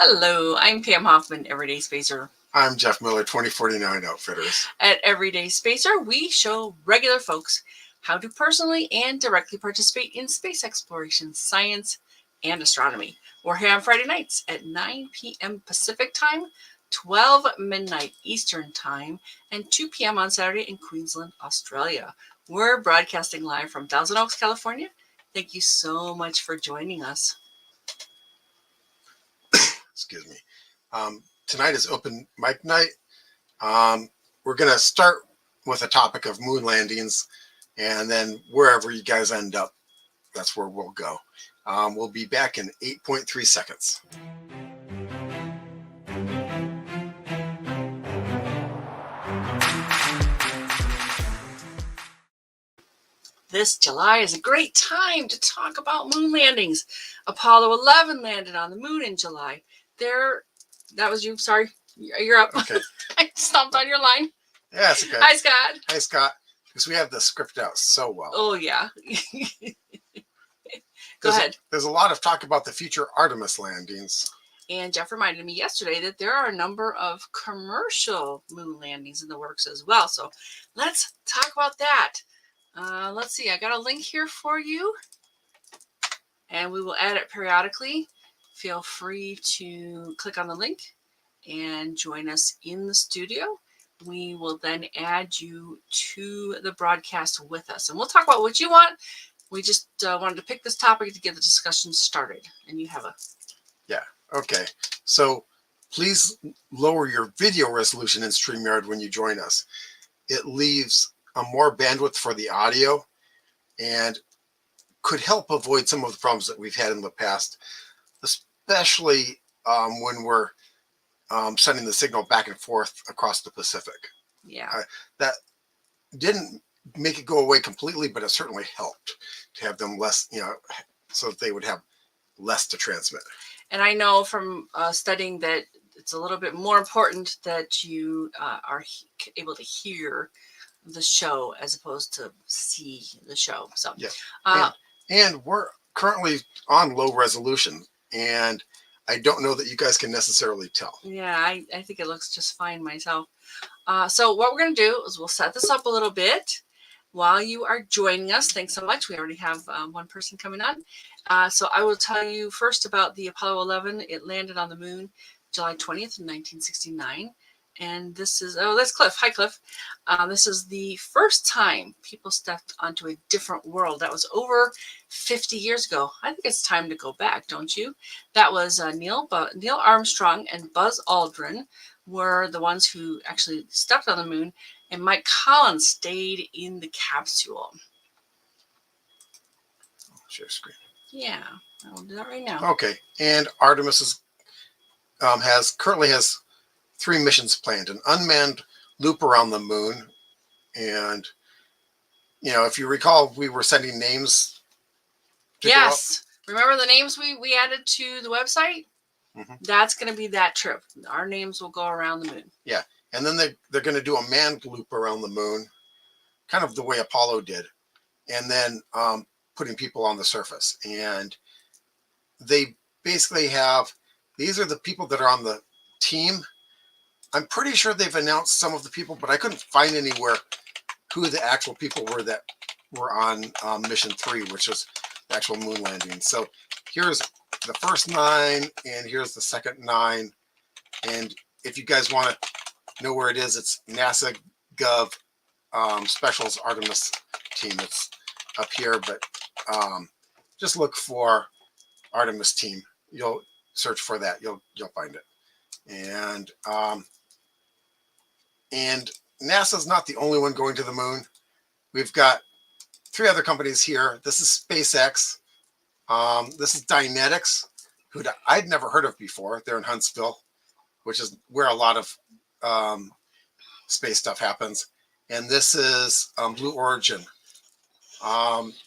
Hello, I'm Pam Hoffman, Everyday Spacer. I'm Jeff Miller, 2049 Outfitters. At Everyday Spacer, we show regular folks how to personally and directly participate in space exploration, science, and astronomy. We're here on Friday nights at 9 p.m. Pacific Time, 12 midnight Eastern Time, and 2 p.m. on Saturday in Queensland, Australia. We're broadcasting live from Thousand Oaks, California. Thank you so much for joining us. Excuse me. Tonight is open mic night. We're going to start with a topic of moon landings, and then wherever you guys end up, that's where we'll go. We'll be back in 8.3 seconds. This July is a great time to talk about moon landings. Apollo 11 landed on the moon in July. That was you. Sorry, you're up. Okay. I stomped on your line. Yeah, it's okay. Hi, Scott. Hi, Scott. Because we have the script out so well. Oh, yeah. Go ahead. There's a lot of talk about the future Artemis landings. And Jeff reminded me yesterday that there are a number of commercial moon landings in the works as well. So let's talk about that. Let's see. I got a link here for you, and we will add it periodically. Feel free to click on the link and join us in the studio. We will then add you to the broadcast with us, and we'll talk about what you want. We just wanted to pick this topic to get the discussion started, and you have a... Yeah, okay. So please lower your video resolution in StreamYard when you join us. It leaves a more bandwidth for the audio and could help avoid some of the problems that we've had in the past, especially when we're sending the signal back and forth across the Pacific. Yeah. That didn't make it go away completely, but it certainly helped to have them less, so that they would have less to transmit. And I know from studying that it's a little bit more important that you are able to hear the show as opposed to see the show. So yeah. And we're currently on low resolution, and I don't know that you guys can necessarily tell. Yeah, I think it looks just fine myself. So what we're going to do is we'll set this up a little bit while you are joining us. Thanks so much. We already have one person coming on. So I will tell you first about the Apollo 11. It landed on the moon July 20th, 1969. And this is, that's Cliff. Hi, Cliff. This is the first time people stepped onto a different world. That was over 50 years ago. I think it's time to go back, don't you? That was Neil Armstrong and Buzz Aldrin were the ones who actually stepped on the moon, and Mike Collins stayed in the capsule. Share screen. Yeah, I'll do that right now. Okay, and Artemis currently has 3 missions planned: an unmanned loop around the moon, and if you recall, we were sending names. Yes, remember the names we added to the website? Mm-hmm. That's going to be that trip. Our names will go around the moon. Yeah, and then they're going to do a manned loop around the moon, kind of the way Apollo did, and then putting people on the surface. And they basically these are the people that are on the team. I'm pretty sure they've announced some of the people, but I couldn't find anywhere who the actual people were that were on mission 3, which was the actual moon landing. So here's the first 9, and here's the second 9. And if you guys want to know where it is, it's NASA Gov Specials Artemis team. It's up here, but just look for Artemis team. You'll search for that. You'll find it. And NASA's not the only one going to the moon. We've got 3 other companies here. This is SpaceX. This is Dynetics, who I'd never heard of before. They're in Huntsville, which is where a lot of space stuff happens. And this is Blue Origin.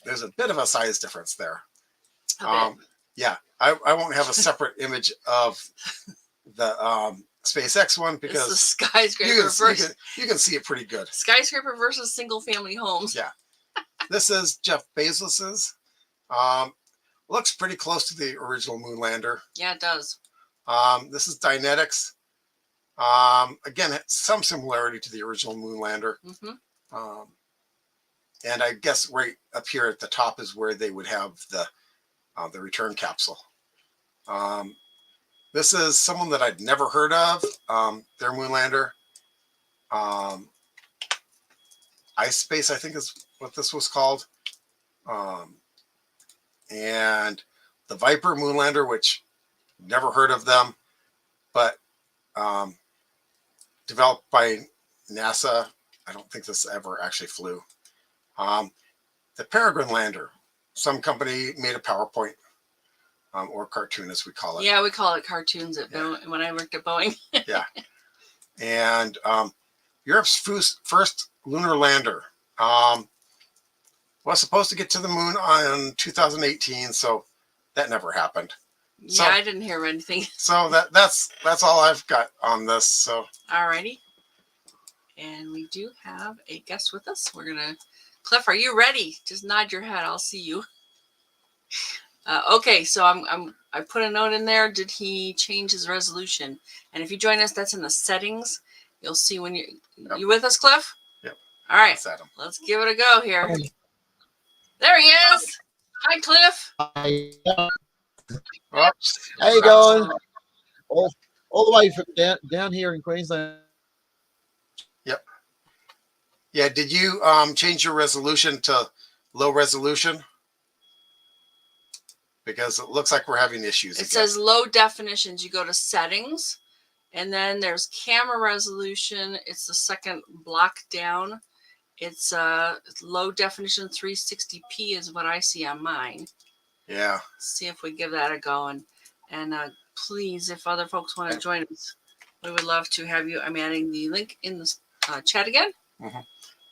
There's a bit of a size difference there. Yeah, I won't have a separate image of the SpaceX one because it's the skyscraper versus you can see it pretty good. Skyscraper versus single family homes. Yeah. This is Jeff Bezos's. Looks pretty close to the original moon lander. Yeah, it does. This is Dynetics. Again, some similarity to the original moon lander. And I guess right up here at the top is where they would have the return capsule. This is someone that I'd never heard of. Their moon lander. Ice Space, I think is what this was called. And the Viper Moonlander, which never heard of them, but developed by NASA. I don't think this ever actually flew. The Peregrine Lander, some company made a PowerPoint or cartoon, as we call it. Yeah, we call it cartoons at Boeing, when I worked at Boeing. Yeah. And Europe's first lunar lander was supposed to get to the moon on 2018, so that never happened. Yeah, So, I didn't hear anything. So that's all I've got on this. So alrighty, and we do have a guest with us. We're gonna, Cliff, are you ready? Just nod your head. I'll see you. Okay, so I put a note in there. Did he change his resolution? And if you join us, that's in the settings. You'll see when you with us, Cliff. Yep. All right, Adam. let's give it a go here. There he is. Hi, Cliff. Hi. Oh, How you going? All the way from down here in Queensland. Yep. Yeah. Did you change your resolution to low resolution? Because it looks like we're having issues. It says low definitions. You go to settings, and then there's camera resolution. It's the second block down. It's low definition 360p is what I see on mine. Yeah. Let's see if we give that a go. And please, if other folks want to join us, we would love to have you. I'm adding the link in the chat again. Mm-hmm.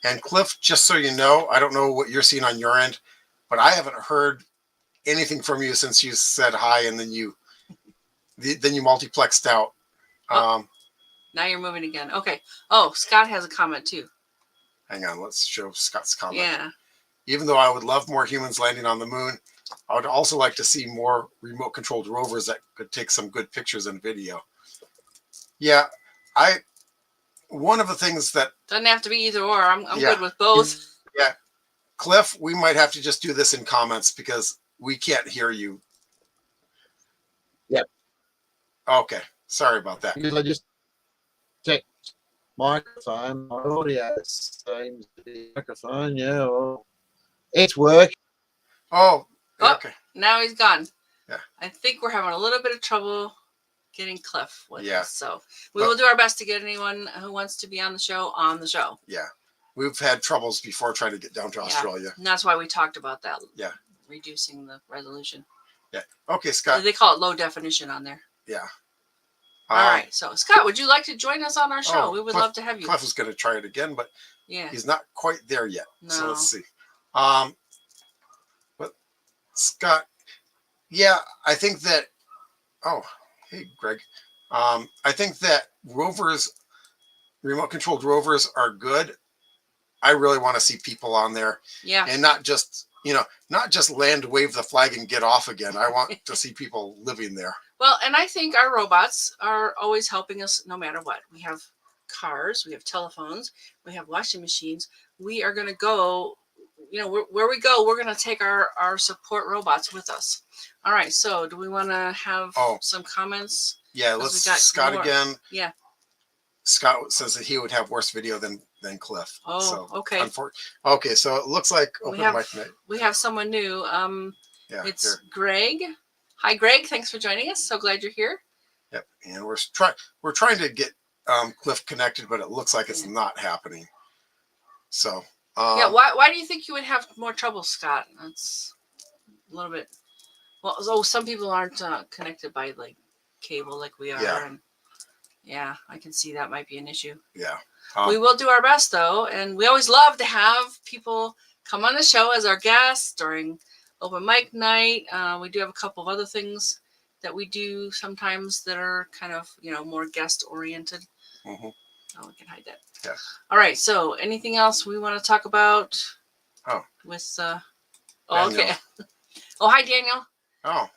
And Cliff, just so you know, I don't know what you're seeing on your end, but I haven't heard anything from you since you said hi, and then you multiplexed out. Now you're moving again. Okay. Oh, Scott has a comment too. Hang on, let's show Scott's comment. Yeah. Even though I would love more humans landing on the moon, I would also like to see more remote controlled rovers that could take some good pictures and video. Yeah, one of the things that doesn't have to be either or. I'm good with both. Yeah. Cliff, we might have to just do this in comments because we can't hear you. Yep. Okay. Sorry about that. Because I just checked microphone, my audio seems to be microphone, yeah. Well, it's working. Oh, okay. Now he's gone. Yeah. I think we're having a little bit of trouble getting Cliff with us. So we But will do our best to get anyone who wants to be on the show. Yeah. We've had troubles before trying to get down to Australia. And that's why we talked about that. Yeah. Reducing the resolution. Yeah. Okay, Scott. They call it low definition on there. Yeah. All right. So, Scott, would you like to join us on our show? We would love to have you. Cliff is going to try it again, but he's not quite there yet. No. So let's see. But Scott, yeah, I think that. Oh, hey, Greg. I think that rovers, remote controlled rovers, are good. I really want to see people on there. Yeah. And not just land, wave the flag, and get off again. I want to see people living there. Well, and I think our robots are always helping us no matter what. We have cars, we have telephones, we have washing machines. We are going to go, where we go, we're going to take our support robots with us. All right. So do we want to have some comments? Yeah, let's Scott more. Again. Yeah. Scott says that he would have worse video than Cliff. Oh, so, okay. Okay, so it looks like we have someone new. It's here. Greg. Hi, Greg. Thanks for joining us. So glad you're here. Yep, and we're trying to get Cliff connected, but it looks like it's not happening. So why do you think you would have more trouble, Scott? That's a little bit. Well, some people aren't connected by like cable like we are. Yeah. And yeah, I can see that might be an issue. Yeah. We will do our best though, and we always love to have people come on the show as our guests during open mic night. We do have a couple of other things that we do sometimes that are kind of more guest oriented. Mm-hmm. Oh, we can hide that. Yeah. All right. So, anything else we want to talk about? With okay. Oh, hi, Daniel. Oh.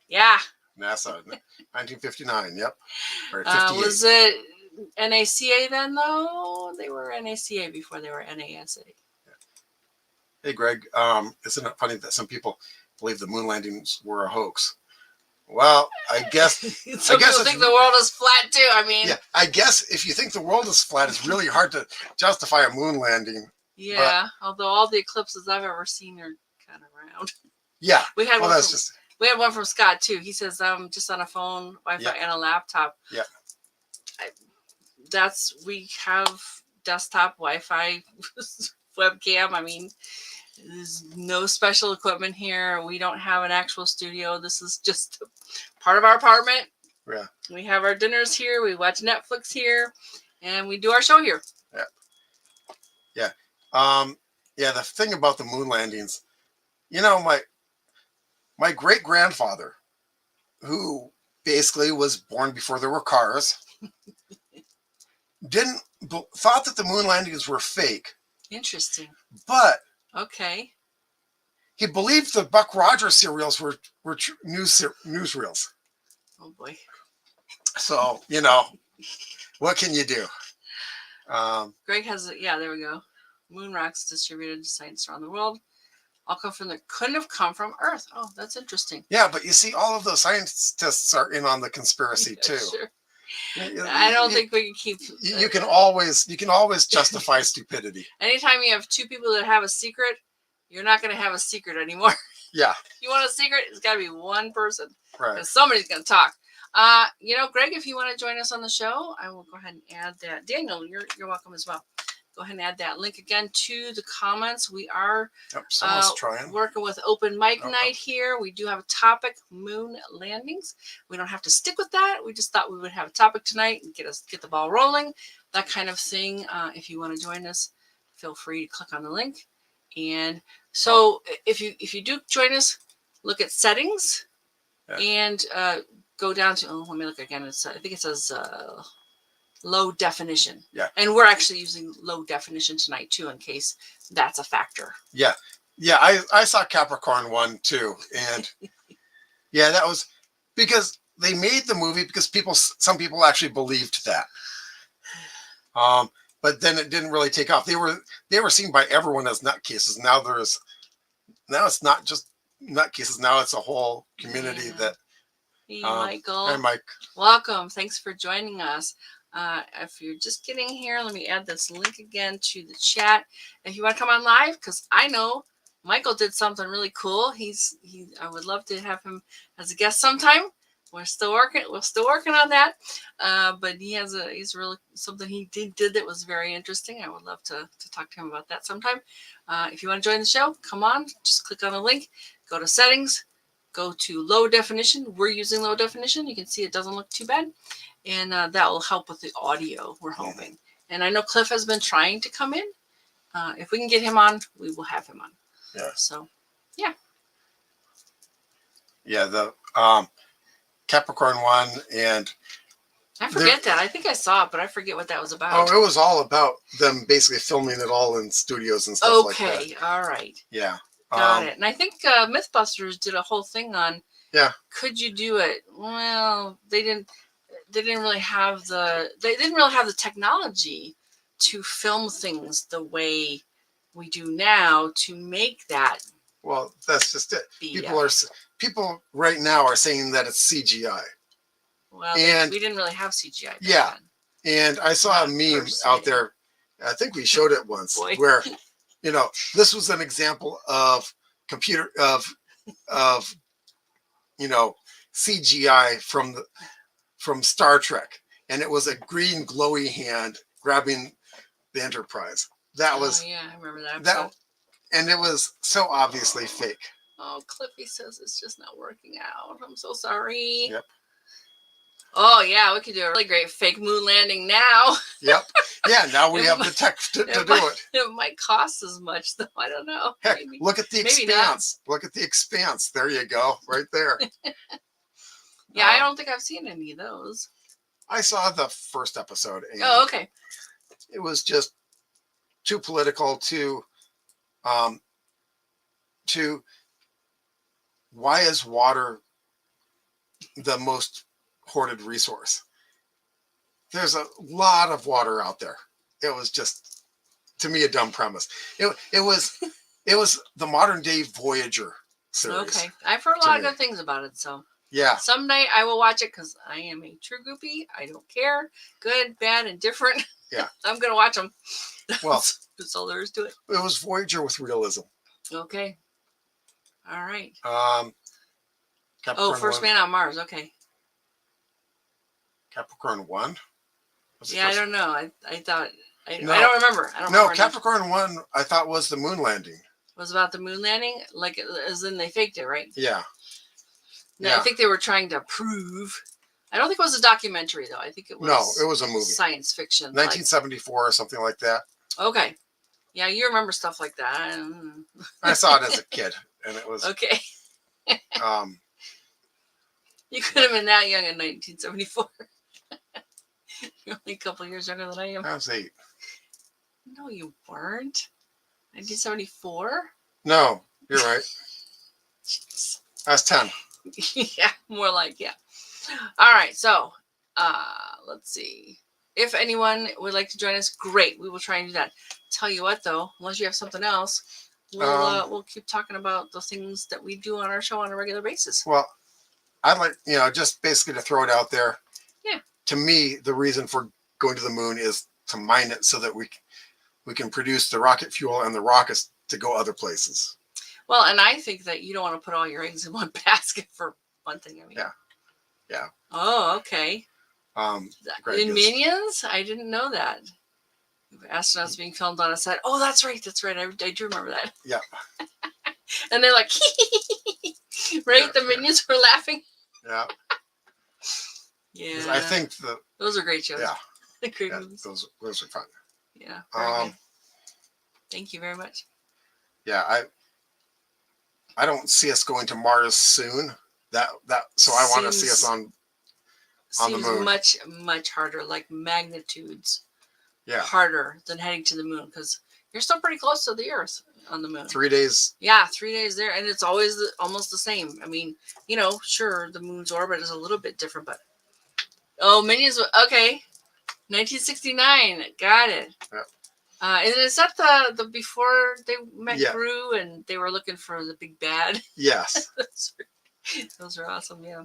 Yeah. NASA, 1959. Yep. Or 58. Was it NACA then, though? They were NACA before they were NASA. Hey, Greg, isn't it funny that some people believe the moon landings were a hoax? Well, I guess Some people think the world is flat too. I mean, yeah, I guess if you think the world is flat, it's really hard to justify a moon landing. yeah. Although all the eclipses I've ever seen are kind of round. Yeah, We had well, one. that's just We had one from Scott too. He says, just on a phone, Wi-Fi, Yeah. and a laptop." Yeah. We have desktop Wi-Fi webcam. I mean, there's no special equipment here. We don't have an actual studio. This is just part of our apartment. Yeah. We have our dinners here. We watch Netflix here, and we do our show here. yeah. The thing about the moon landings, my great grandfather, who basically was born before there were cars, thought that the moon landings were fake, Interesting. but Okay. he believed the Buck Rogers serials were newsreels. Oh boy. So what can you do? Greg has it. Yeah, there we go. Moon rocks distributed to sites around the world. All couldn't have come from Earth. Oh, that's interesting. Yeah, but you see, all of those scientists are in on the conspiracy too. Sure. I don't think we can keep. You can always justify stupidity. Anytime you have two people that have a secret, you're not going to have a secret anymore. Yeah. If you want a secret, it's got to be one person. Right. Because somebody's going to talk. Greg, if you want to join us on the show, I will go ahead and add that. Daniel, you're welcome as well. Go ahead and add that link again to the comments. We are Someone's trying. working with open mic night here. We do have a topic, moon landings. We don't have to stick with that. We just thought we would have a topic tonight and get the ball rolling, that kind of thing. If you want to join us, feel free to click on the link. And so if you do join us, look at settings and go down to, let me look again. I think it says low definition. Yeah. And we're actually using low definition tonight too, in case that's a factor. Yeah. Yeah. I saw Capricorn 1 too. And yeah, that was because they made the movie because some people actually believed that. But then it didn't really take off. They were seen by everyone as nutcases. Now it's not just nutcases. Now it's a whole community that. Hey, Michael. Hi, Mike. Welcome. Thanks for joining us. If you're just getting here, let me add this link again to the chat. If you want to come on live, because I know Michael did something really cool. I would love to have him as a guest sometime. We're still working on that. But he's really something he did that was very interesting. I would love to talk to him about that sometime. If you want to join the show, come on. Just click on the link. Go to settings. Go to low definition. We're using low definition. You can see it doesn't look too bad. And that will help with the audio, we're hoping. And I know Cliff has been trying to come in. If we can get him on, we will have him on. Yeah. So, yeah. Yeah, the Capricorn 1 and... I forget that. I think I saw it, but I forget what that was about. Oh, it was all about them basically filming it all in studios and stuff like that. Okay, all right. Yeah. Got it. And I think Mythbusters did a whole thing on could you do it? Well, they didn't really have the technology to film things the way we do now to make that. Well, that's just it. People right now are saying that it's CGI. Well, we didn't really have CGI. Yeah. And I saw a meme out there. I think we showed it once where, this was an example of CGI from Star Trek. And it was a green glowy hand grabbing the Enterprise. That was, yeah, I remember that. And it was so obviously fake. Oh, Cliffy says it's just not working out. I'm so sorry. Yep. Oh, yeah, we could do a really great fake moon landing now. Yep. Yeah, now we have the tech to do it. It might cost as much, though. I don't know. Heck, look at the Expanse. Look at the Expanse. There you go, right there. Yeah, I don't think I've seen any of those. I saw the first episode. And okay. It was just too political, too why is water the most hoarded resource. There's a lot of water out there. It was just, to me, a dumb premise. It was the modern day Voyager series. Okay, I've heard a to lot of me. good things about it. So Yeah. someday I will watch it because I am a true groupie. I don't care, good, bad, and different. Yeah. I'm gonna watch them. Well, That's all there is to it. it was Voyager with realism. Okay. All right. Capricorn First 1. Man on Mars. Okay. Capricorn 1? Was the Yeah, I first- don't know. I thought I No. don't remember. I don't No, remember. Capricorn 1 I thought was the moon landing. It was about the moon landing, like as in they faked it, right? Yeah. No, Yeah. I think they were trying to prove. I don't think it was a documentary though. I think it was. No, it was a movie. Science fiction. 1974 or something like that. Okay. Yeah, you remember stuff like that. I saw it as a kid, and it was Okay. um You could have been that young in 1974. You're only a couple years younger than I am. I was 8. No, you weren't. 1974? No, you're right. Jeez. I was 10. Yeah, more like, yeah. All right, so let's see. If anyone would like to join us, great. We will try and do that. Tell you what, though, unless you have something else, we'll keep talking about the things that we do on our show on a regular basis. Well, I'd like, just basically to throw it out there. Yeah. To me, the reason for going to the moon is to mine it so that we can produce the rocket fuel and the rockets to go other places. Well, and I think that you don't want to put all your eggs in one basket for one thing. I mean. Yeah. Yeah. Oh, okay. Greg In is- Minions, I didn't know that. Astronauts being filmed on a set. Oh, that's right. That's right. I do remember that. Yeah. And they're like, right? Yeah, The yeah. minions were laughing. Yeah. Yeah. I think those are great shows. yeah, Great yeah, movies. those are fun. Yeah. Very good. Thank you very much. Yeah, I don't see us going to Mars soon. So I want to see us on the Seems moon. much harder, like magnitudes yeah harder than heading to the moon because you're still pretty close to the Earth on the moon. 3 days. Yeah, 3 days there, and it's always almost the same. I mean, sure, the moon's orbit is a little bit different, but Minions. Okay, 1969. Got it. Yeah. And is that the before they met Yeah. Gru and they were looking for the big bad? Yes. Those are awesome. Yeah,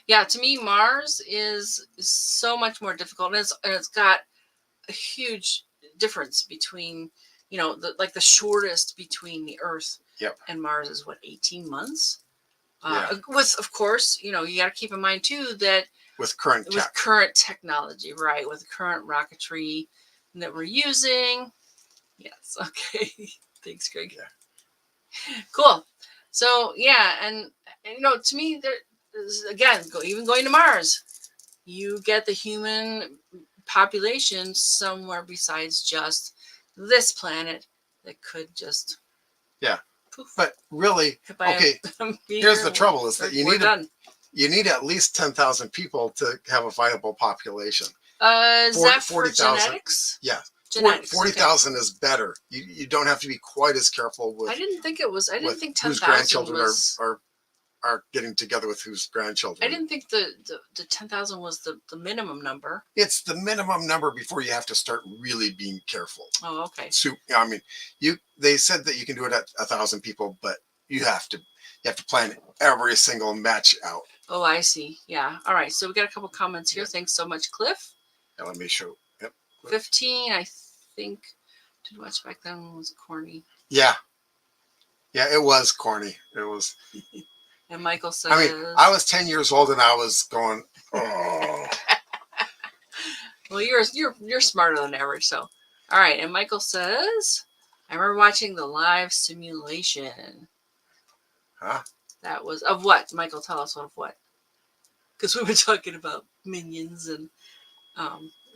yeah. To me, Mars is so much more difficult, and it's got a huge difference between the shortest between the Earth Yep. and Mars is what 18 months. Yeah. With of course you got to keep in mind too that With current with tech. current technology, right? With current rocketry that we're using. Yes. Okay. Thanks, Greg. Yeah. Cool. So yeah, and to me, there again, even going to Mars, you get the human population somewhere besides just this planet that could just poof, But really, hit by okay, a meteor here's the and trouble is that we're done. you need at least 10,000 people to have a viable population. Is that for 40,000. genetics? Yeah. Genetics. 40,000 is better. You don't have to be quite as careful with I didn't think it was. I didn't with think whose 10,000 grandchildren was. are getting together with whose grandchildren. I didn't think the 10,000 was the minimum number. It's the minimum number before you have to start really being careful. Oh, okay. So I mean, they said that you can do it at 1,000 people, but you have to plan every single match out. Oh, I see. Yeah. All right. So we got a couple comments here. Thanks so much, Cliff. Now let me show. Yep. 15, I think. Did watch back then was corny. Yeah. Yeah, it was corny. It was. And Michael says, I mean, I was 10 years old and I was going, oh. well, you're smarter than average. So, all right. And Michael says, I remember watching the live simulation. Huh? That was of what? Michael, tell us of what? Because we were talking about Minions and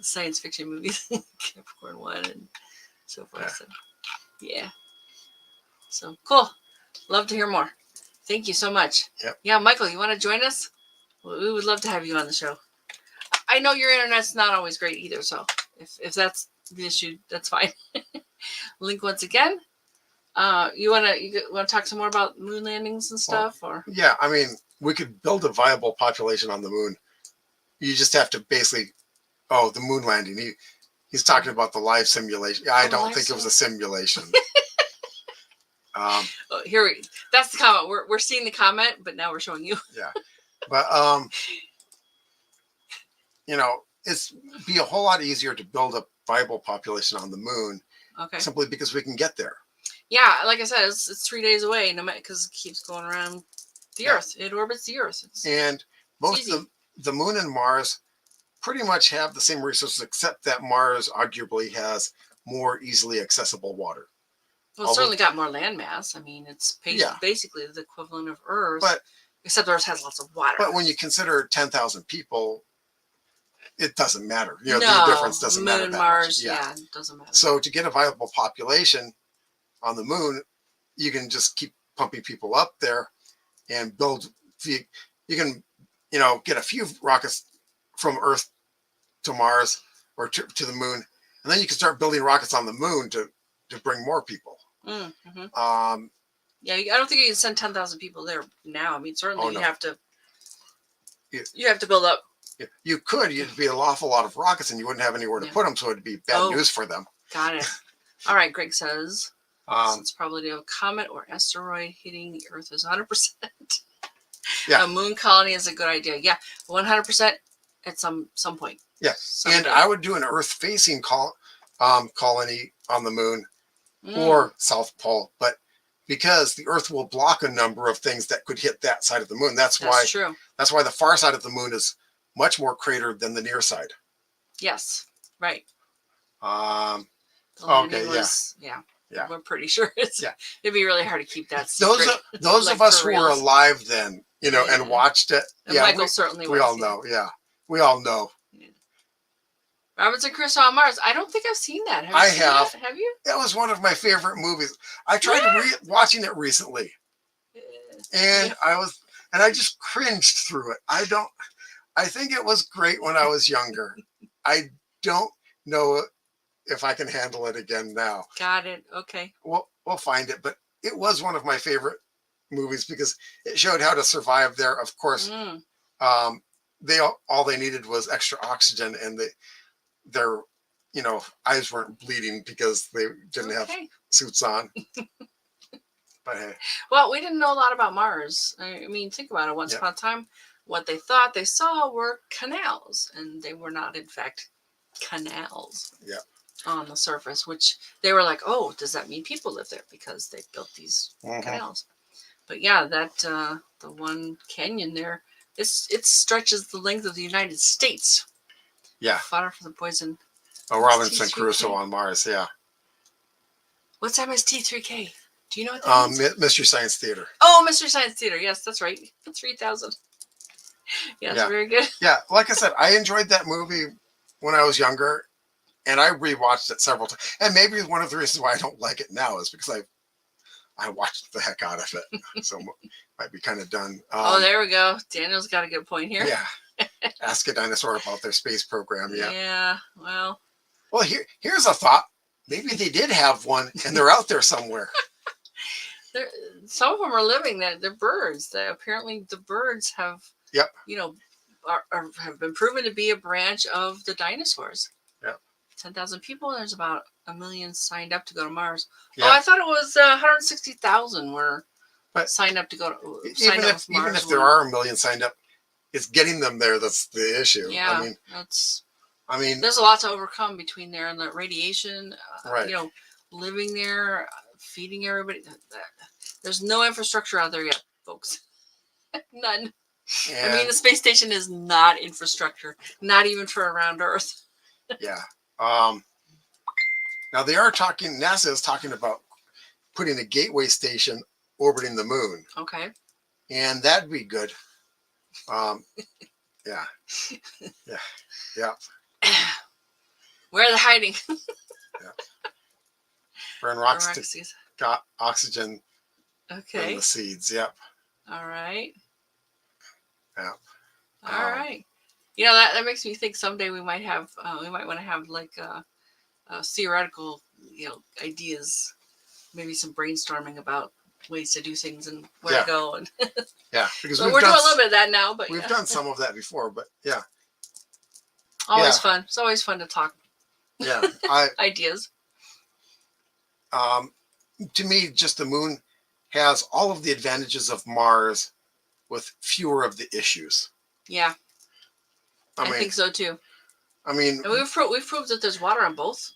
science fiction movies, Capricorn 1 and so forth. Yeah. So, yeah. So cool. Love to hear more. Thank you so much. Yep. Yeah, Michael, you want to join us? Well, we would love to have you on the show. I know your internet's not always great either, so if that's the issue, that's fine. Link once again. You want to talk some more about moon landings and stuff, or Yeah, I mean, we could build a viable population on the moon. You just have to basically, the moon landing. He's talking about the live simulation. I don't think it was a simulation. That's the comment. We're seeing the comment, but now we're showing you. Yeah, but it's be a whole lot easier to build a viable population on the moon. Okay. Simply because we can get there. Yeah, like I said, it's 3 days away, no matter, because it keeps going around the Earth. It orbits the Earth. And both the moon and Mars pretty much have the same resources, except that Mars arguably has more easily accessible water. Well, it's certainly got more land mass. I mean, it's basically the equivalent of Earth, except Earth has lots of water. But when you consider 10,000 people, it doesn't matter. The difference doesn't matter. Moon, Mars, it doesn't matter. So to get a viable population on the moon, you can just keep pumping people up there and build. You can, get a few rockets from Earth to Mars or to the moon, and then you can start building rockets on the moon to bring more people. Mm-hmm. I don't think you can send 10,000 people there now. I mean, certainly you have to. You have to build up. You could. You'd be an awful lot of rockets, and you wouldn't have anywhere to put them, so it'd be bad news for them. Got it. All right, Greg says, since probability of a comet or asteroid hitting the Earth is 100%. Yeah. A moon colony is a good idea. Yeah, 100% at some point. Yeah, and I would do an Earth-facing colony on the moon or South Pole, but because the Earth will block a number of things that could hit that side of the moon. That's why the far side of the moon is much more cratered than the near side. Yes, right. Okay, yeah. We're pretty sure it'd be really hard to keep that secret. Those of us who were alive then, and watched it. And Michael certainly we all know. Yeah, we all know. Yeah. Robinson Crusoe on Mars. I don't think I've seen that. I have. Have you? That was one of my favorite movies. I tried watching it recently, and I just cringed through it. I think it was great when I was younger. I don't know if I can handle it again now. Got it. Okay. We'll find it, but it was one of my favorite movies because it showed how to survive there. Of course, all they needed was extra oxygen, and their eyes weren't bleeding because they didn't have suits on. But hey. Well, we didn't know a lot about Mars. I mean, think about it. Once upon a time, what they thought they saw were canals, and they were not, in fact, canals on the surface, which they were like, oh, does that mean people live there? Because they built these canals. But yeah, that the one canyon there, it stretches the length of the United States. Yeah. Fodder for the poison. Oh, Robinson Crusoe on Mars, yeah. What's MST3K? Do you know what that means? Mystery Science Theater. Oh, Mystery Science Theater. Yes, that's right. 3,000. Yes, very good. Yeah, like I said, I enjoyed that movie when I was younger, and I rewatched it several times. And maybe one of the reasons why I don't like it now is because I watched the heck out of it. So might be kind of done. There we go. Daniel's got a good point here. Yeah. Ask a Dinosaur about their space program. Yeah. Yeah. Well, here's a thought. Maybe they did have one, and they're out there somewhere. Some of them are living. They're birds. Apparently, the birds have. Yep. Have been proven to be a branch of the dinosaurs. Yep. 10,000 people. And there's about 1 million signed up to go to Mars. Yeah. Oh, I thought it was 160,000 were signed up to go to. Even if there are 1 million signed up, it's getting them there that's the issue. Yeah, I mean, there's a lot to overcome between there and the radiation. Right. Living there, feeding everybody. There's no infrastructure out there yet, folks. None. And, I mean, the space station is not infrastructure, not even for around Earth. Yeah. Now they are talking. NASA is talking about putting a gateway station orbiting the moon. Okay. And that'd be good. Yeah. Where are they hiding? Yeah. Burn rocks to got oxygen. Okay. In the seeds. Yep. All right. Yeah. All right. That makes me think someday we might want to have like theoretical, ideas, maybe some brainstorming about ways to do things and where Yeah. to go. And Yeah, because so we're doing a little bit of that now, but we've yeah. done some of that before, but yeah, Always fun. It's always fun to talk yeah. ideas. To me, just the moon has all of the advantages of Mars with fewer of the issues. Yeah, I I mean, think so too. I mean, And we've proved that there's water on both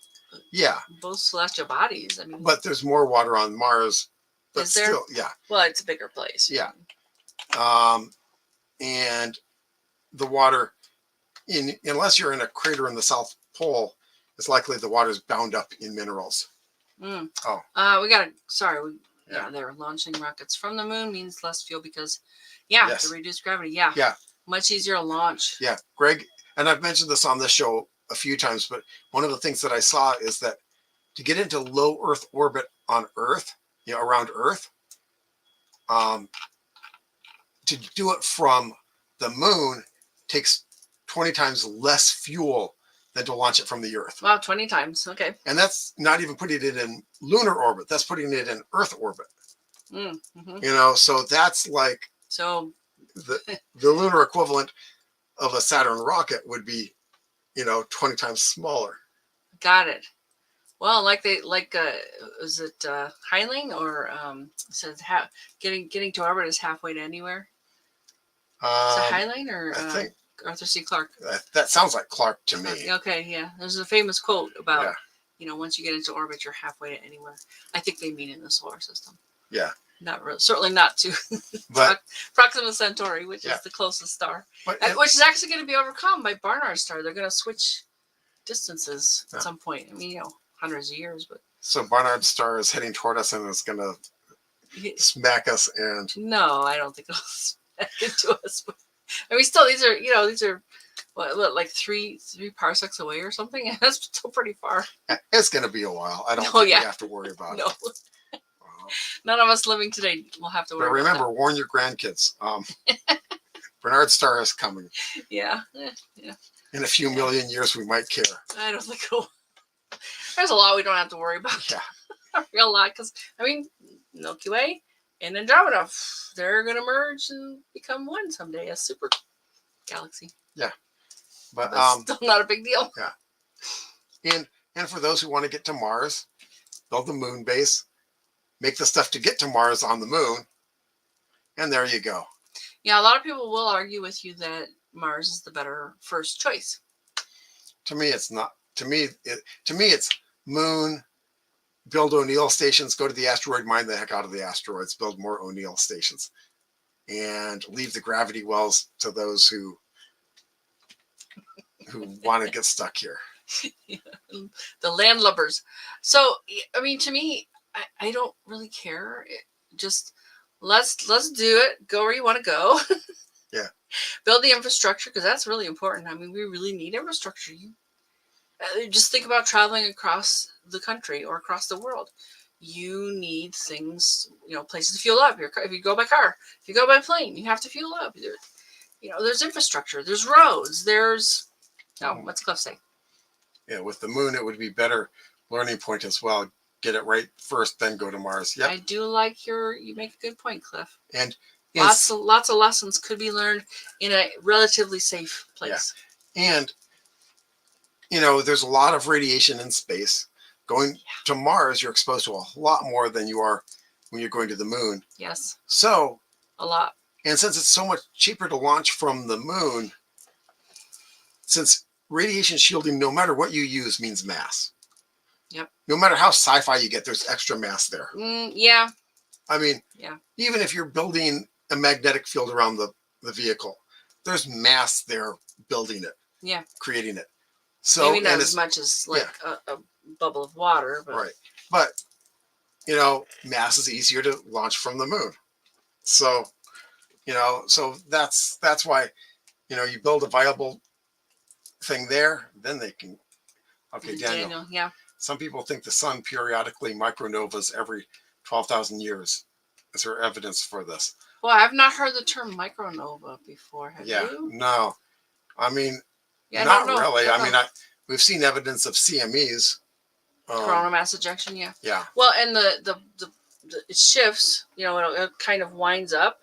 yeah, celestial bodies. I mean, but there's more water on Mars, but is there? still, yeah, Well, it's a bigger place. yeah. And the water, unless you're in a crater in the South Pole, it's likely the water's bound up in minerals. Mm. Oh, we gotta. Sorry, Yeah. they're launching rockets from the moon means less fuel because, to reduce gravity. Yeah, yeah, much easier to launch. yeah. Greg, and I've mentioned this on this show a few times, but one of the things that I saw is that to get into low Earth orbit on Earth, around Earth, to do it from the moon takes 20 times less fuel than to launch it from the Earth. Wow, 20 times. Okay. And that's not even putting it in lunar orbit. That's putting it in Earth orbit. Mm-hmm. So that's like So the lunar equivalent of a Saturn rocket would be, 20 times smaller. got it. Well, is it Heinlein or says getting to orbit is halfway to anywhere? Is it Heinlein or I think Arthur C. Clarke? that sounds like Clark to me. Okay, yeah. There's a famous quote about Yeah. Once you get into orbit, you're halfway to anywhere. I think they mean in the solar system. Yeah. Not really, certainly not to But Proxima Centauri, which Yeah. is the closest star, but which is actually going to be overcome by Barnard's star. They're going to switch distances Yeah. at some point. I mean, hundreds of years, but so Barnard's star is heading toward us and is going to smack us. And no, I don't think it'll smack into us. But, I mean, still, these are what like three parsecs away or something. That's still pretty far. it's going to be a while. I don't Oh, think yeah. we have to worry about No, it. none of us living today will have to But worry. remember, warn your grandkids. Bernard's star is coming. Yeah. Yeah. In a few million years, we might care. I don't think it'll. There's a lot we don't have to worry about. Yeah. A real lot, because Milky Way and Andromeda, they're gonna merge and become one someday, a super galaxy. Yeah. But still not a big deal. Yeah. And for those who want to get to Mars, build the moon base, make the stuff to get to Mars on the moon, and there you go. Yeah, a lot of people will argue with you that Mars is the better first choice. To me, it's not. To me, it's moon, build O'Neill stations, go to the asteroid, mine the heck out of the asteroids, build more O'Neill stations, and leave the gravity wells to those who want to get stuck here. Yeah, the landlubbers. So, I mean, to me, I don't really care. Just let's do it. Go where you want to go. Yeah. Build the infrastructure, because that's really important. I mean, we really need infrastructure. Just think about traveling across the country or across the world. You need things, places to fuel up. If you go by car, if you go by plane, you have to fuel up. There's infrastructure. There's roads. What's Cliff say? Yeah, with the moon, it would be better learning point as well. Get it right first, then go to Mars. Yeah, I do like you make a good point, Cliff. And lots of lessons could be learned in a relatively safe place. Yeah. And there's a lot of radiation in space. Going to Mars, you're exposed to a lot more than you are when you're going to the moon. Yes. So a lot. And since it's so much cheaper to launch from the moon, since radiation shielding, no matter what you use, means mass. Yep. No matter how sci-fi you get, there's extra mass there. Yeah. I mean, yeah. Even if you're building a magnetic field around the vehicle, there's mass there building it. Yeah. Creating it. So maybe not as much as a bubble of water, but right. But mass is easier to launch from the moon. So, so that's why, you build a viable thing there, then they can. Okay, Daniel. Yeah. Some people think the sun periodically micronovas every 12,000 years. Is there evidence for this? Well, I've not heard the term micronova before. Have you? No. I mean, yeah, not really. I mean, we've seen evidence of CMEs. Coronal mass ejection, yeah. Yeah. Well, and the it shifts. It kind of winds up,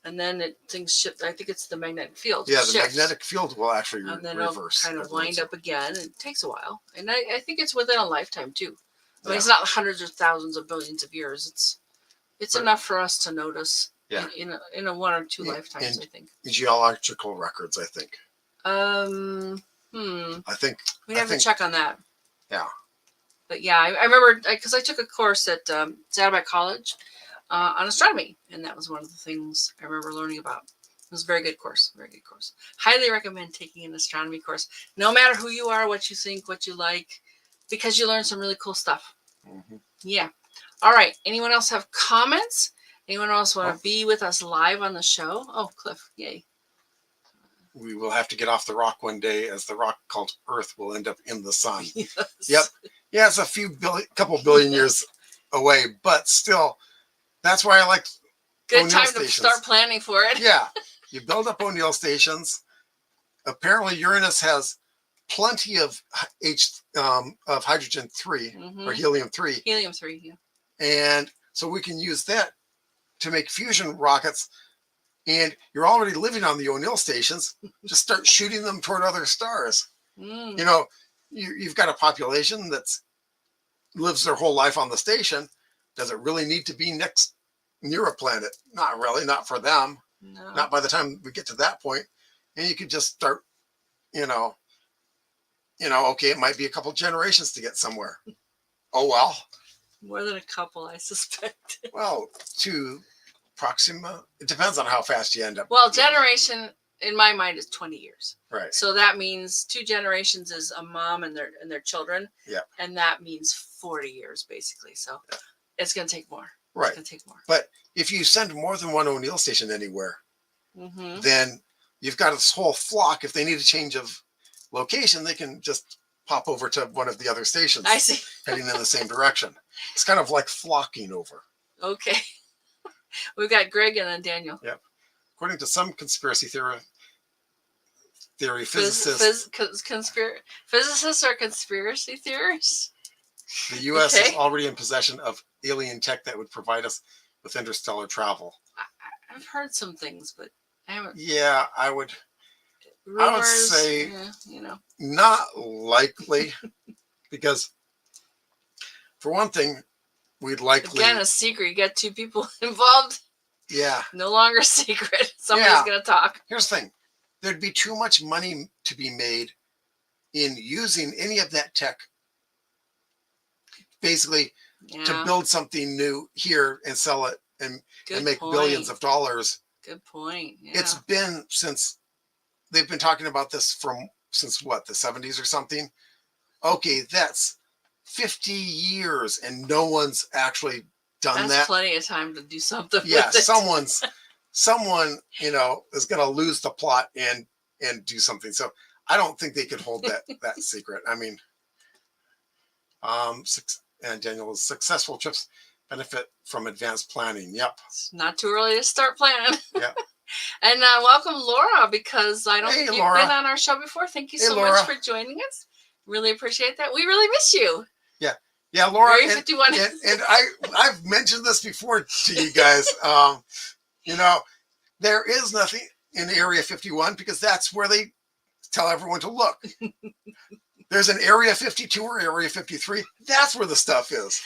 and then things shift. I think it's the magnetic field. Yeah, the shifts, magnetic field will actually and then reverse. it'll kind of I believe wind so. up again. It takes a while, and I think it's within a lifetime too. I mean, Yeah. it's not hundreds or thousands of billions of years. It's But- enough for us to notice. Yeah. In a 1 or 2 lifetimes, I think. Geological records, I think. I We'd have to check on that. Yeah. But yeah, I remember because I took a course at Saddleback College on astronomy, and that was one of the things I remember learning about. It was a very good course. Very good course. Highly recommend taking an astronomy course, no matter who you are, what you think, what you like, because you learn some really cool stuff. Mm-hmm. Yeah. All right. Anyone else have comments? Anyone else want to be with us live on the show? Oh, Cliff. Yay. We will have to get off the rock one day, as the rock called Earth will end up in the sun. Yes. Yep. Yeah, it's a couple billion years away, but still, that's why I like Good O'Neill time stations. to start planning for it. Yeah, you build up O'Neill stations. Apparently, Uranus has plenty of hydrogen 3 or helium 3. Helium 3, yeah. And so we can use that to make fusion rockets. And you're already living on the O'Neill stations. Just start shooting them toward other stars. You've got a population that's lives their whole life on the station. Does it really need to be near a planet? Not really, not for them. No. Not by the time we get to that point. And you could just start, okay, it might be a couple generations to get somewhere. Oh, well. More than a couple, I suspect. Well, to Proxima, it depends on how fast you end up. Well, generation, in my mind, is 20 years. Right. So that means 2 generations is a mom and their children. Yeah. And that means 40 years, basically. So it's going to take more. Right. It's going to take more. But if you send more than one O'Neill station anywhere, Mm-hmm. then you've got this whole flock. If they need a change of location, they can just pop over to one of the other stations. I see. Heading in the same direction. It's kind of like flocking over. Okay. We've got Greg and then Daniel. Yep. According to some conspiracy theory physicists, physicists are conspiracy theorists. the U.S. is already in possession of alien tech that would provide us with interstellar travel. I've heard some things, but I haven't. Yeah, I would say not likely, because for one thing, we'd likely again a secret. You got 2 people involved. Yeah. No longer a secret. Somebody's going to talk. Here's the thing. There'd be too much money to be made in using any of that tech, basically, to build something new here and sell it and make billions of dollars. Good point. Yeah. It's been since they've been talking about this since what, the 70s or something? Okay, that's 50 years and no one's actually done that. That's plenty of time to do something. Yeah, with it. someone, is going to lose the plot and do something. So I don't think they could hold that secret. I mean, and Daniel's successful trips benefit from advanced planning. Yep. It's not too early to start planning. Yep. And welcome Laura, because I don't think you've Laura. been on our show before. Thank you so Laura. much for joining us. Really appreciate that. We really miss you. Yeah, Laura. Area 51. And I've mentioned this before to you guys. There is nothing in Area 51 because that's where they tell everyone to look. There's an Area 52 or Area 53. That's where the stuff is.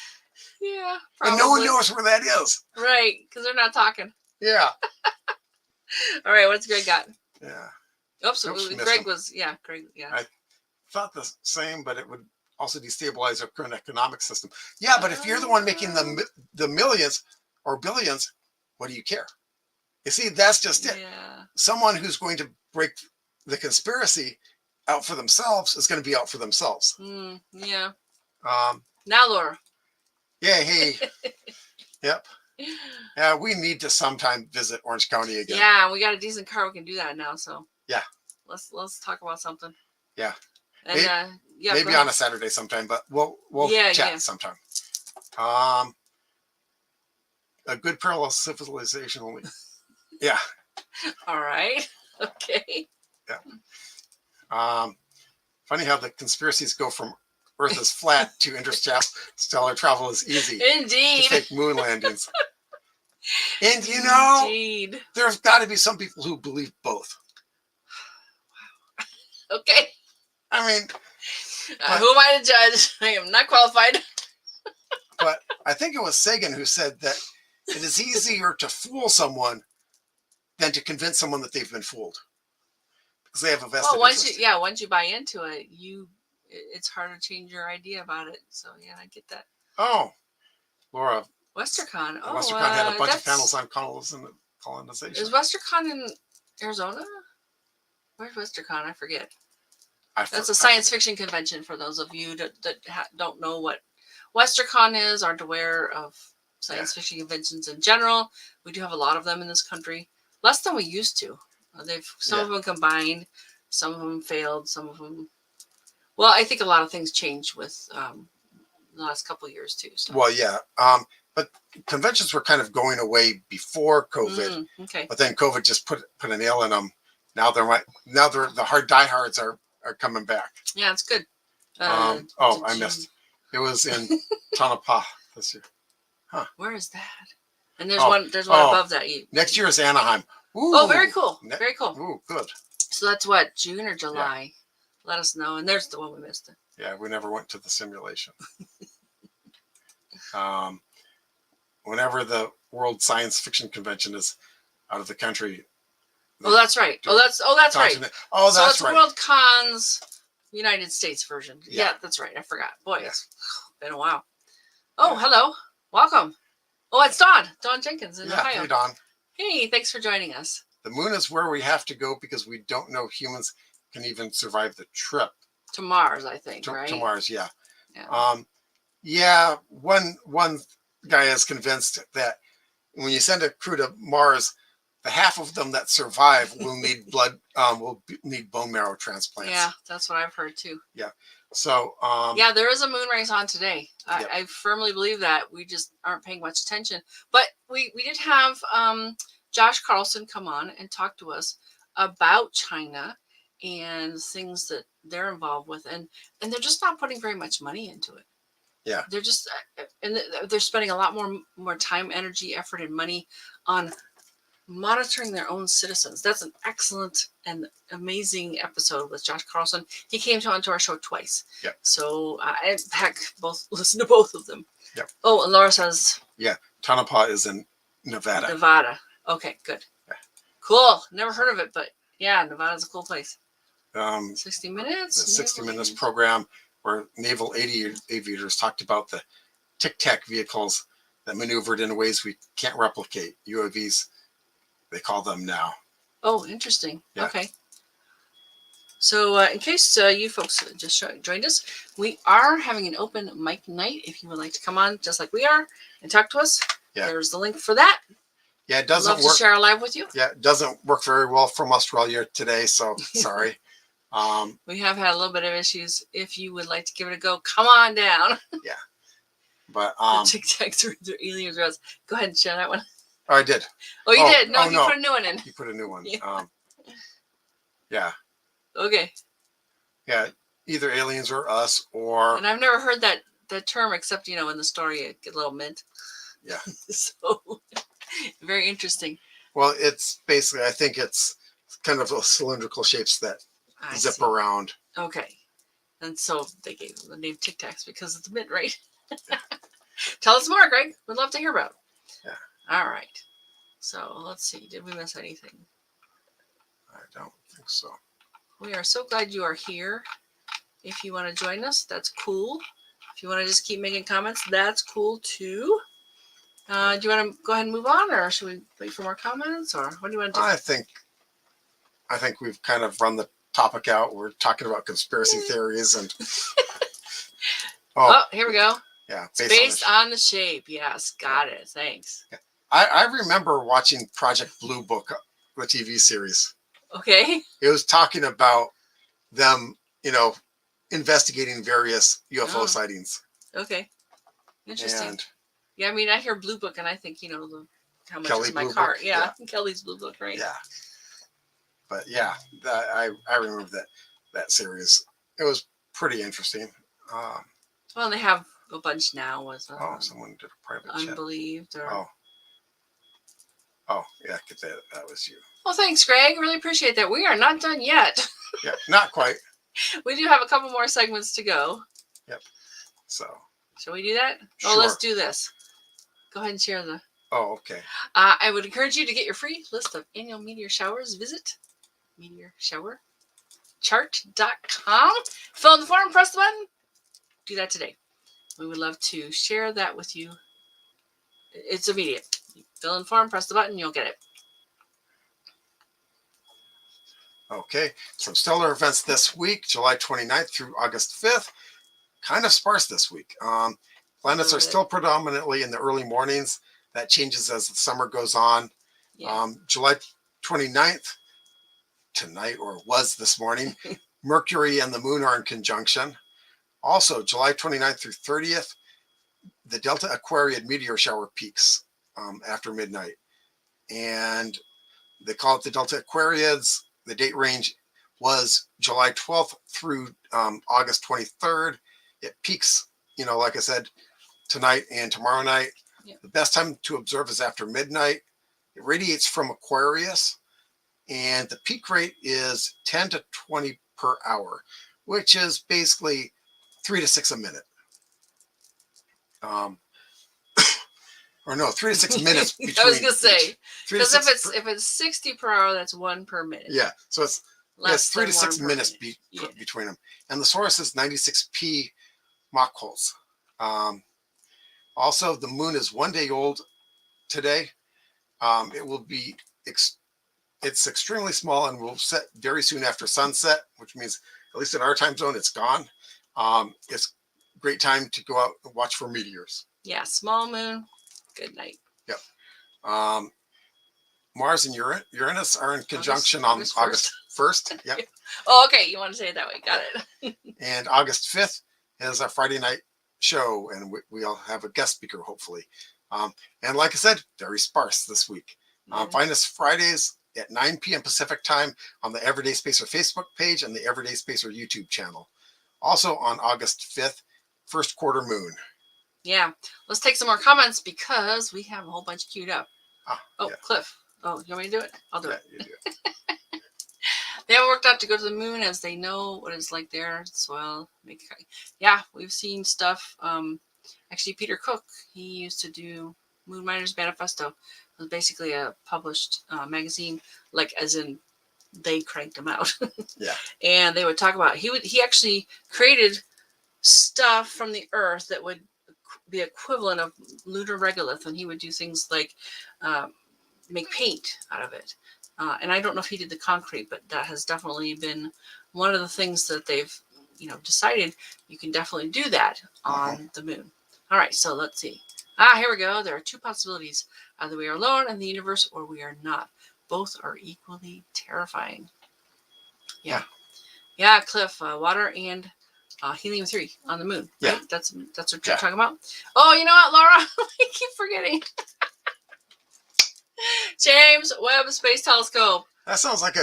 Yeah, probably. And no one knows where that is. Right, because they're not talking. Yeah. All right, what's Greg got? Yeah. Oops, Greg him. was, Greg, yeah. I thought the same, but it would also destabilize our current economic system. Yeah, but if you're the one making the millions or billions, what do you care? You see, that's just it. Yeah. Someone who's going to break the conspiracy out for themselves is going to be out for themselves. Yeah. Now, Laura. Yeah, hey. Yep. Yeah, we need to sometime visit Orange County again. Yeah, we got a decent car. We can do that now. So yeah, let's talk about something. Yeah, and maybe on a Saturday sometime, but we'll chat sometime. A good parallel civilization only. Yeah. All right. Okay. Yeah. Funny how the conspiracies go from Earth is flat to interstellar travel is easy to Indeed. fake moon landings. And you know, Indeed. there's got to be some people who believe both. Okay. I mean, Who am I to judge? I am not qualified. but I think it was Sagan who said that it is easier to fool someone than to convince someone that they've been fooled, because they have a vested interest. Once you buy into it, it's hard to change your idea about it. So yeah, I get that. Oh, Laura, WesterCon. Oh, WesterCon had a bunch of panels on colonization. Is WesterCon in Arizona? Where's WesterCon? I forget. That's a science fiction convention for those of you that don't know what WesterCon is, aren't aware of science fiction conventions in general. We do have a lot of them in this country. Less than we used to. Some of them combined, some of them failed, some of them. Well, I think a lot of things changed with the last couple of years too. So. Well, yeah, but conventions were kind of going away before COVID. Okay. But then COVID just put a nail in them. Now the hard diehards are coming back. Yeah, it's good. I missed. It was in Tonopah this year. Huh. Where is that? And there's one above that. Next year is Anaheim. Ooh, oh, very cool. Very cool. Ooh, good. So that's what, June or July? Yeah. Let us know. And there's the one we missed. Yeah, we never went to the simulation. Whenever the World Science Fiction Convention is out of the country. Oh, that's right. Oh, that's right. Oh, that's so it's right. World Con's United States version. Yeah, that's right. I forgot. Boy, it's been a while. Oh, hello. Welcome. Oh, it's Dawn Jenkins in Ohio. Hey, Dawn. Hey, thanks for joining us. The moon is where we have to go because we don't know humans can even survive the trip. To Mars, I think, right? To Mars, yeah. One guy is convinced that when you send a crew to Mars, the half of them that survive will need need bone marrow transplants. Yeah, that's what I've heard too. Yeah. So there is a moon race on today. I firmly believe that. We just aren't paying much attention. But we did have Josh Carlson come on and talk to us about China and things that they're involved with, and they're just not putting very much money into it. Yeah. They're just and they're spending a lot more time, energy, effort, and money on monitoring their own citizens. That's an excellent and amazing episode with Josh Carlson. He came onto our show twice. Yeah. So in fact, listen to both of them. Yeah. Oh, and Laura says. Yeah, Tonopah is in Nevada. Nevada. Okay, good. Yeah. Cool. Never heard of it, but yeah, Nevada's a cool place. 60 Minutes. The 60 Minutes program where naval aviators talked about the Tic Tac vehicles that maneuvered in ways we can't replicate. UAVs. They call them now. Oh, interesting. Yeah. Okay. So in case you folks just joined us, we are having an open mic night. If you would like to come on just like we are and talk to us, there's the link for that. Yeah, it doesn't work. Love to share our live with you. Yeah, it doesn't work very well from Australia today, so sorry. We have had a little bit of issues. If you would like to give it a go, come on down. Yeah. But Tic Tacs or aliens. Go ahead and share that one. Oh, I did. Oh, you did? No, you put a new one in. You put a new one. Yeah. Yeah. Okay. Yeah, either aliens or us or. And I've never heard that term except, in the story, it get a little mint. Yeah. So, very interesting. Well, it's basically, I think it's kind of cylindrical shapes that zip around. Okay. And so they gave them the name Tic Tacs because of the mint, right? Yeah. Tell us more, Greg. We'd love to hear about it. Yeah. All right. So let's see. Did we miss anything? I don't think so. We are so glad you are here. If you want to join us, that's cool. If you want to just keep making comments, that's cool too. Do you want to go ahead and move on, or should we wait for more comments, or what do you want to do? I think we've kind of run the topic out. We're talking about conspiracy theories and. Oh, here we go. Yeah. Based on the shape. Yes, got it. Thanks. Yeah. I remember watching Project Blue Book, the TV series. Okay. It was talking about them, investigating various UFO sightings. Okay. Interesting. And yeah, I mean, I hear Blue Book and I think, how much Kelly is my Blue car? Book? Yeah, Kelly's Blue Book, right? Yeah. But yeah, I remember that series. It was pretty interesting. Well, they have a bunch now. Was Someone did a private chat. Unbelieved or Yeah, that was you. Well, thanks, Greg. Really appreciate that. We are not done yet. Yeah, not quite. We do have a couple more segments to go. Yep. So. Shall we do that? Sure. Oh, let's do this. Go ahead and share the. Oh, okay. I would encourage you to get your free list of annual meteor showers. Visit meteorshowerchart.com. Fill in the form, press the button. Do that today. We would love to share that with you. It's immediate. Fill in the form, press the button, you'll get it. Okay, some stellar events this week, July 29th through August 5th. Kind of sparse this week. Planets are still predominantly in the early mornings. That changes as the summer goes on. Yeah. July 29th, tonight, or was this morning, Mercury and the moon are in conjunction. Also, July 29th through 30th, the Delta Aquariid meteor shower peaks after midnight. And they call it the Delta Aquariids. The date range was July 12th through August 23rd. It peaks, like I said, tonight and tomorrow night. Yep. The best time to observe is after midnight. It radiates from Aquarius, and the peak rate is 10 to 20 per hour, which is basically 3 to 6 a minute. Or no, 3 to 6 minutes between. I was gonna say, because if it's 60 per hour, that's 1 per minute. Yeah, so it's 3 to 6 minutes between them, and the source is 96p Mach holes. Also, the moon is 1 day old today. It will be it's extremely small and will set very soon after sunset, which means at least in our time zone, it's gone. It's a great time to go out and watch for meteors. Yeah, small moon. Good night. Yep. Mars and Uranus are in conjunction on August 1st. Yep. Oh, okay. You want to say it that way. Got it. And August 5th is our Friday night show, and we'll have a guest speaker, hopefully. And like I said, very sparse this week. Find us Fridays at 9 p.m. Pacific time on the Everyday Spacer Facebook page and the Everyday Spacer YouTube channel. Also on August 5th, first quarter moon. Yeah. Let's take some more comments because we have a whole bunch queued up. Yeah. Cliff. Oh, you want me to do it? I'll do it. You do it. They haven't worked out to go to the moon as they know what it's like there. So yeah, we've seen stuff. Actually, Peter Cook, he used to do Moon Miners Manifesto. It was basically a published magazine, like as in they cranked them out. Yeah. And they would talk about he actually created stuff from the Earth that would be equivalent of lunar regolith, and he would do things like make paint out of it. And I don't know if he did the concrete, but that has definitely been one of the things that they've decided you can definitely do that on the moon. All right, so let's see. Here we go. There are 2 possibilities. Either we are alone in the universe or we are not. Both are equally terrifying. Yeah. Yeah, Cliff, water and helium-3 on the moon. Right? Yeah. That's what you're talking about. Oh, you know what, Laura? I keep forgetting. James Webb Space Telescope. That sounds like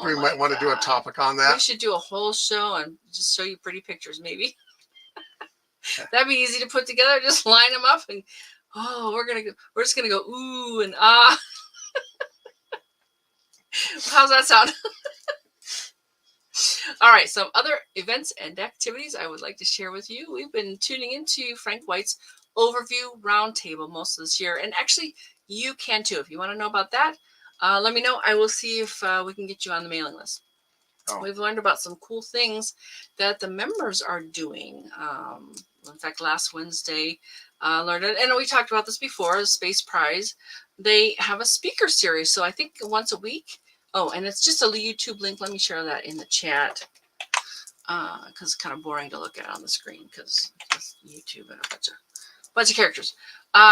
we might want to do a topic on that. We should do a whole show and just show you pretty pictures, maybe. That'd be easy to put together. Just line them up and we're just gonna go ooh and ah. How's that sound? All right, some other events and activities I would like to share with you. We've been tuning into Frank White's Overview Roundtable most of this year, and actually you can too. If you want to know about that, let me know. I will see if we can get you on the mailing list. We've learned about some cool things that the members are doing. In fact, last Wednesday, learned it, and we talked about this before, the Space Prize. They have a speaker series, so I think once a week. Oh, and it's just a YouTube link. Let me share that in the chat because it's kind of boring to look at on the screen because it's YouTube and a bunch of characters.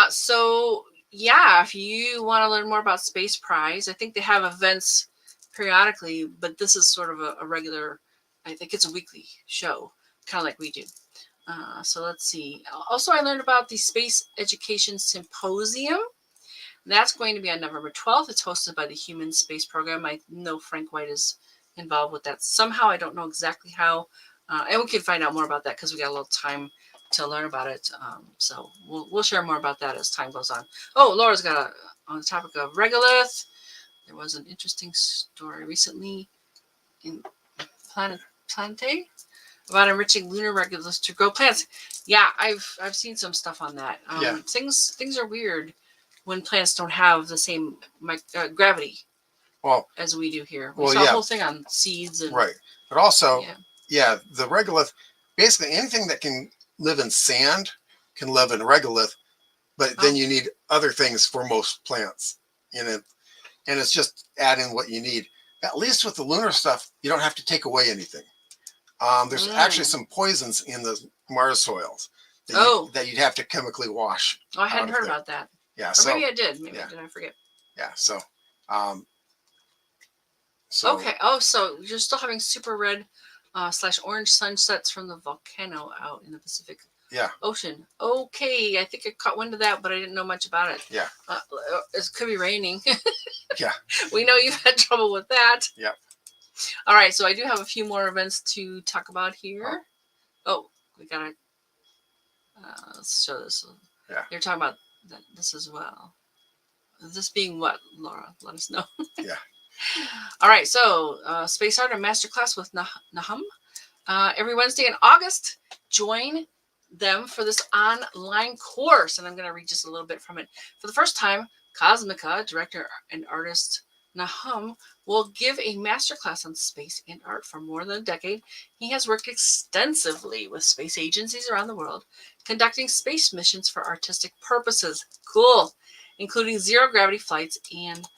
So yeah, if you want to learn more about Space Prize, I think they have events periodically, but this is sort of a regular, I think it's a weekly show, kind of like we do. So let's see. Also, I learned about the Space Education Symposium. That's going to be on November 12th. It's hosted by the Human Space Program. I know Frank White is involved with that somehow. I don't know exactly how, And we can find out more about that because we got a little time to learn about it. So we'll share more about that as time goes on. Oh, Laura's got on the topic of regolith. There was an interesting story recently in Planete about enriching lunar regoliths to grow plants. Yeah, I've seen some stuff on that. Yeah. Things are weird when plants don't have the same gravity as we do here. We saw a whole thing on seeds and right, but also the regolith, basically anything that can live in sand can live in regolith, but then you need other things for most plants in it, and it's just adding what you need. At least with the lunar stuff, you don't have to take away anything. There's actually some poisons in the Mars soils that you'd have to chemically wash. Oh, I hadn't heard about that. Yeah, or maybe I did. Maybe I did. I forget. Yeah, so okay. Oh, so you're still having super red / orange sunsets from the volcano out in the Pacific Ocean. Okay, I think I caught wind of that, but I didn't know much about it. Yeah. It could be raining. Yeah. We know you've had trouble with that. Yeah. All right, so I do have a few more events to talk about here. Oh, we gotta let's show this. Yeah. You're talking about this as well. This being what, Laura? Let us know. Yeah. All right, so Space Art and Masterclass with Nahum. Every Wednesday in August, join them for this online course. And I'm going to read just a little bit from it. For the first time, Cosmica, director and artist Nahum, will give a masterclass on space and art. For more than a decade, he has worked extensively with space agencies around the world, conducting space missions for artistic purposes. Cool. Including zero-gravity flights and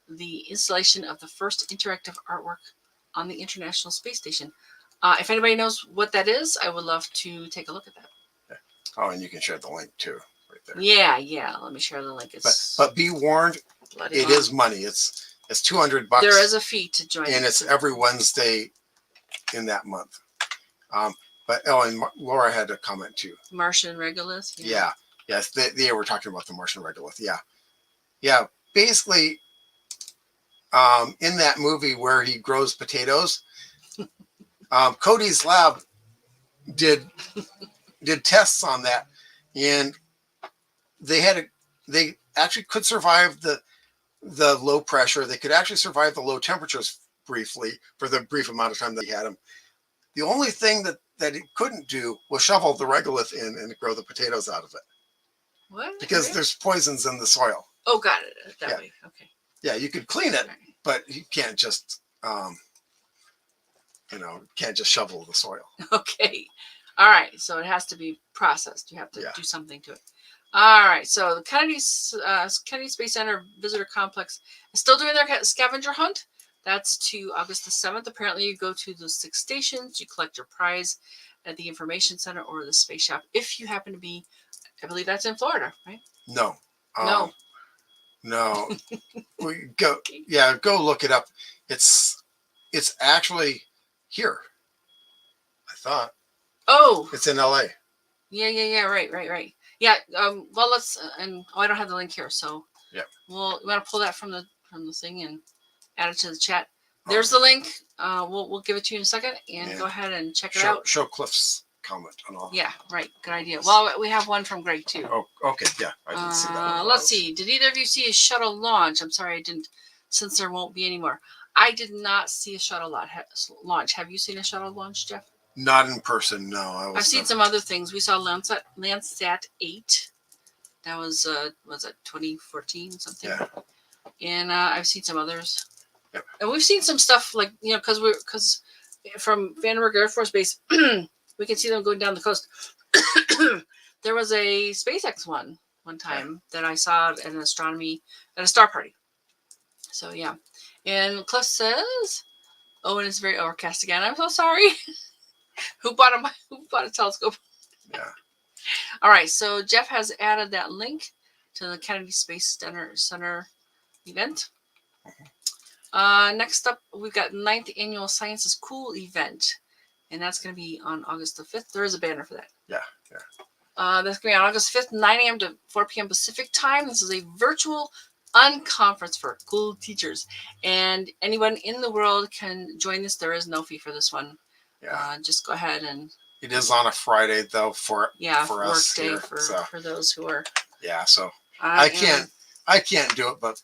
the installation of the first interactive artwork on the International Space Station. If anybody knows what that is, I would love to take a look at that. Yeah. Oh, and you can share the link too, right there. Yeah. Let me share the link. But be warned, it is money. It's $200. There is a fee to join, and it's every Wednesday in that month. But and Laura had a comment too. Martian regolith. Yeah. Yes, they were talking about the Martian regolith. Yeah. Basically, in that movie where he grows potatoes, Cody's lab did tests on that, and they actually could survive the low pressure. They could actually survive the low temperatures briefly for the brief amount of time that he had them. The only thing that it couldn't do was shovel the regolith in and grow the potatoes out of it. What? Because there's poisons in the soil. Oh, got it. That way. Okay. Yeah, you could clean it, but you can't just, can't just shovel the soil. Okay. All right. So it has to be processed. You have to do something to it. All right. So the Kennedy Space Center Visitor Complex is still doing their scavenger hunt. That's to August the 7th. Apparently, you go to the 6 stations, you collect your prize at the Information Center or the Space Shop. If you happen to be, I believe that's in Florida, right? No. No. We go. Okay. Yeah, go look it up. It's actually here. I thought. Oh. It's in LA. Yeah. Right. Yeah. Well, let's. I don't have the link here, so. Yeah. We want to pull that from the thing and add it to the chat. There's the link. We'll give it to you in a second, and go ahead and check it out. Show Cliff's comment on all. Yeah, right. Good idea. Well, we have one from Greg too. Oh, okay. Yeah, I didn't see that. Let's see. Did either of you see a shuttle launch? I'm sorry, I didn't, since there won't be any more. I did not see a shuttle launch. Have you seen a shuttle launch, Jeff? Not in person, no. I've seen some other things. We saw Landsat 8. That was it 2014 something? Yeah. And I've seen some others. Yep. And we've seen some stuff like, because from Vandenberg Air Force Base, we can see them going down the coast. There was a SpaceX one time that I saw at an astronomy, at a star party. So, yeah. And Cliff says, and it's very overcast again. I'm so sorry. Who bought a telescope? Yeah. All right. So Jeff has added that link to the Kennedy Space Center event. Next up, we've got 9th Annual Science is Cool event. And that's going to be on August the 5th. There is a banner for that. Yeah. That's going to be on August 5th, 9 a.m. to 4 p.m. Pacific time. This is a virtual unconference for cool teachers. And anyone in the world can join this. There is no fee for this one. Yeah. Just go ahead and It is on a Friday though for work us day here, for those who are. yeah. So I can't do it, but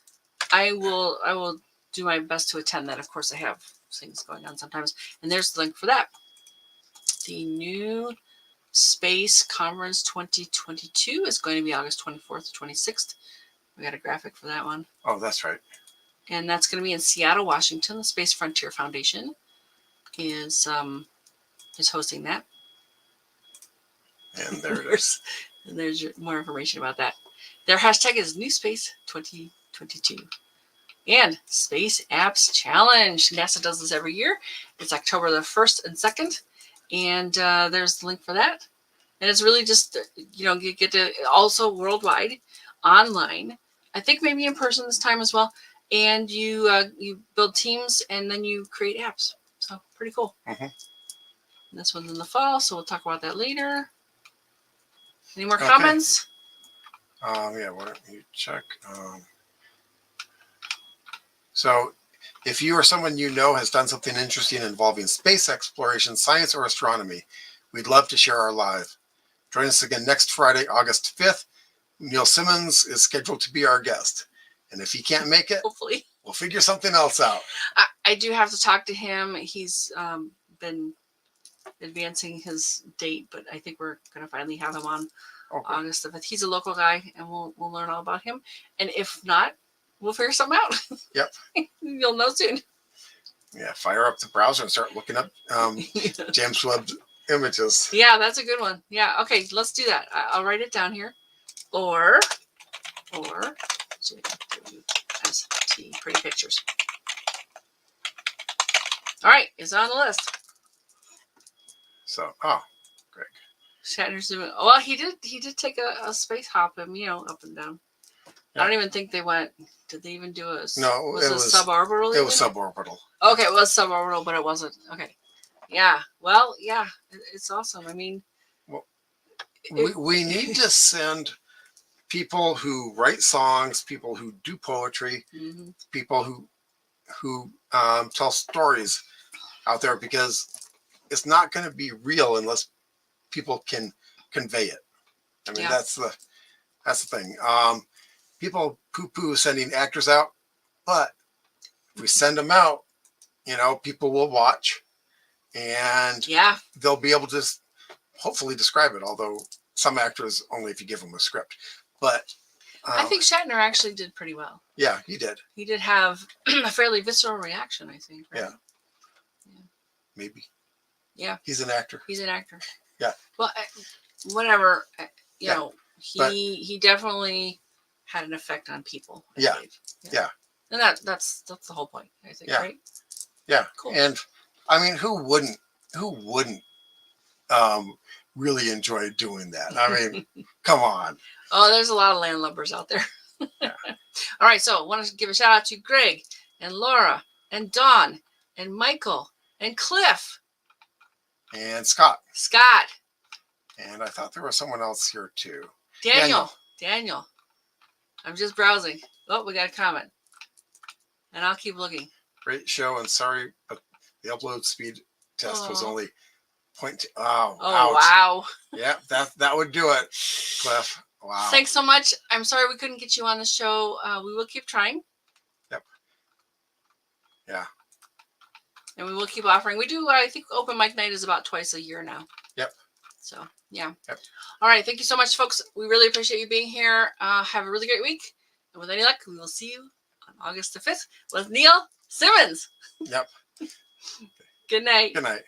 I will do my best to attend that. Of course, I have things going on sometimes, and there's the link for that. The new Space Conference 2022 is going to be August 24th to 26th. We got a graphic for that one. oh, that's right. And that's going to be in Seattle, Washington. The Space Frontier Foundation is hosting that. And there it is. And there's more information about that. Their hashtag is New Space 2022. And Space Apps Challenge. NASA does this every year. It's October the 1st and 2nd. And there's the link for that. And it's really just, you get to also worldwide, online. I think maybe in person this time as well. And you build teams and then you create apps. So pretty cool. Mm-hmm. This one's in the fall, so we'll talk about that later. Any more comments? Yeah, why don't you check? So if you or someone you know has done something interesting involving space exploration, science, or astronomy, we'd love to share our live. Join us again next Friday, August 5th. Neil Simmons is scheduled to be our guest. And if he can't make it, Hopefully. we'll figure something else out. I do have to talk to him. He's been advancing his date, but I think we're going to finally have him on August 5th. He's a local guy, and we'll learn all about him. And if not, we'll figure something out. Yep. You'll know soon. Yeah, fire up the browser and start looking up James Webb images. Yeah, that's a good one. Yeah, okay, let's do that. I'll write it down here. Or JWST, pretty pictures. All right, it's on the list. So, Greg. Shatner's doing well. He did take a space hop and up and down. Yeah. I don't even think they went. Did they even do a? No, was it suborbital? It was suborbital. Okay, it was suborbital, but it wasn't. Okay. Yeah. Well, yeah, it's awesome. I mean, we need to send people who write songs, people who do poetry, mm-hmm. people who tell stories out there, because it's not going to be real unless people can convey it. I mean, that's the thing. People poo-poo sending actors out, but if we send them out, people will watch, and they'll be able to hopefully describe it. Although some actors only if you give them a script. But I think Shatner actually did pretty well. Yeah, he did. He did have a fairly visceral reaction, I think. Right? Yeah. Maybe. Yeah. He's an actor. Yeah. Well, whatever. He definitely had an effect on people. Yeah. And that's the whole point, I think. Right. Yeah. Cool. And I mean, who wouldn't really enjoy doing that? I mean, come on. Oh, there's a lot of landlubbers out there. Yeah. All right, so I want to give a shout out to Greg and Laura and Dawn and Michael and Cliff and Scott. And I thought there was someone else here too. Daniel. I'm just browsing. Oh, we got a comment. And I'll keep looking. Great show, and sorry, but the upload speed test was only 0.2. Oh, ouch. Wow. Yeah, that would do it, Cliff. Wow. Thanks so much. I'm sorry we couldn't get you on the show. We will keep trying. Yep. Yeah. And we will keep offering. We do, I think open mic night is about twice a year now. Yep. So, yeah. Yep. All right. Thank you so much, folks. We really appreciate you being here. Have a really great week. And with any luck, we will see you on August the 5th with Neil Simmons. Yep. Good night. Good night.